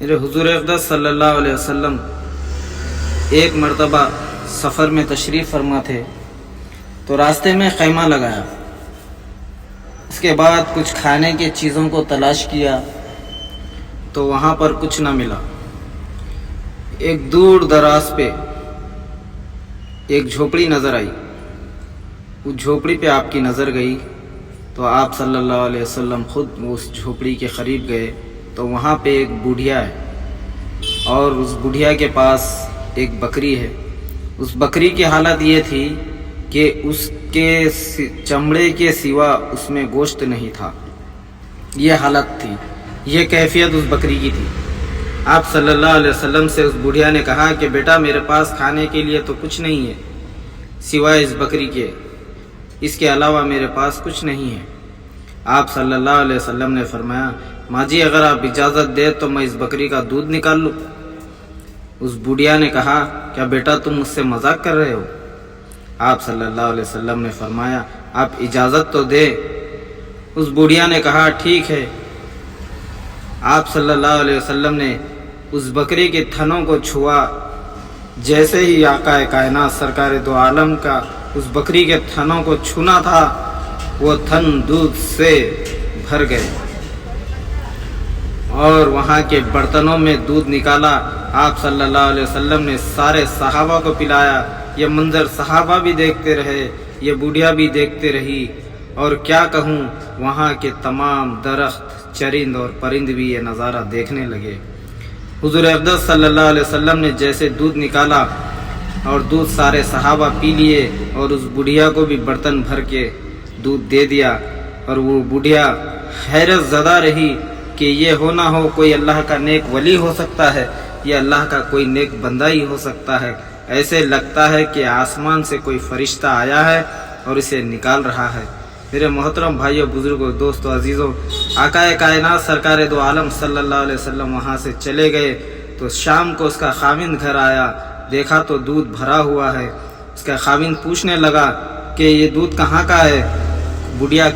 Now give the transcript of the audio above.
میرے حضور اقدس صلی اللہ علیہ وسلم ایک مرتبہ سفر میں تشریف فرما تھے تو راستے میں خیمہ لگایا. اس کے بعد کچھ کھانے کی چیزوں کو تلاش کیا تو وہاں پر کچھ نہ ملا. ایک دور دراز پہ ایک جھوپڑی نظر آئی. اس جھوپڑی پہ آپ کی نظر گئی تو آپ صلی اللہ علیہ وسلم خود اس جھوپڑی کے قریب گئے تو وہاں پہ ایک بوڑھیا ہے اور اس بوڑھیا کے پاس ایک بکری ہے. اس بکری کی حالت یہ تھی کہ اس کے چمڑے کے سوا اس میں گوشت نہیں تھا. یہ حالت تھی، یہ کیفیت اس بکری کی تھی. آپ صلی اللہ علیہ وسلم سے اس بوڑھیا نے کہا کہ بیٹا میرے پاس کھانے کے لیے تو کچھ نہیں ہے سوائے اس بکری کے، اس کے علاوہ میرے پاس کچھ نہیں ہے. آپ صلی اللہ علیہ وسلم نے فرمایا ماں جی اگر آپ اجازت دے تو میں اس بکری کا دودھ نکال لوں. اس بوڑھیا نے کہا کیا بیٹا تم مجھ سے مذاق کر رہے ہو؟ آپ صلی اللہ علیہ وسلم نے فرمایا آپ اجازت تو دے. اس بوڑھیا نے کہا ٹھیک ہے. آپ صلی اللہ علیہ وسلم نے اس بکری کے تھنوں کو چھوا. جیسے ہی آقا کائنات سرکار دو عالم کا اس بکری کے تھنوں کو چھونا تھا وہ تھن دودھ سے بھر گئے اور وہاں کے برتنوں میں دودھ نکالا. آپ صلی اللہ علیہ وسلم نے سارے صحابہ کو پلایا. یہ منظر صحابہ بھی دیکھتے رہے، یہ بوڑھیا بھی دیکھتے رہی، اور کیا کہوں وہاں کے تمام درخت، چرند اور پرند بھی یہ نظارہ دیکھنے لگے. حضور اقدس صلی اللہ علیہ وسلم نے جیسے دودھ نکالا اور دودھ سارے صحابہ پی لیے اور اس بوڑھیا کو بھی برتن بھر کے دودھ دے دیا. اور وہ بوڑھیا حیرت زدہ رہی کہ یہ ہو نہ ہو کوئی اللہ کا نیک ولی ہو سکتا ہے، یہ اللہ کا کوئی نیک بندہ ہی ہو سکتا ہے. ایسے لگتا ہے کہ آسمان سے کوئی فرشتہ آیا ہے اور اسے نکال رہا ہے. میرے محترم بھائیوں، بزرگوں، دوستوں، عزیزوں، آقا کائنات سرکار دو عالم صلی اللہ علیہ وسلم وہاں سے چلے گئے تو شام کو اس کا خاوند گھر آیا. دیکھا تو دودھ بھرا ہوا ہے. اس کا خاوند پوچھنے لگا کہ یہ دودھ کہاں کا ہے؟ بوڑھیا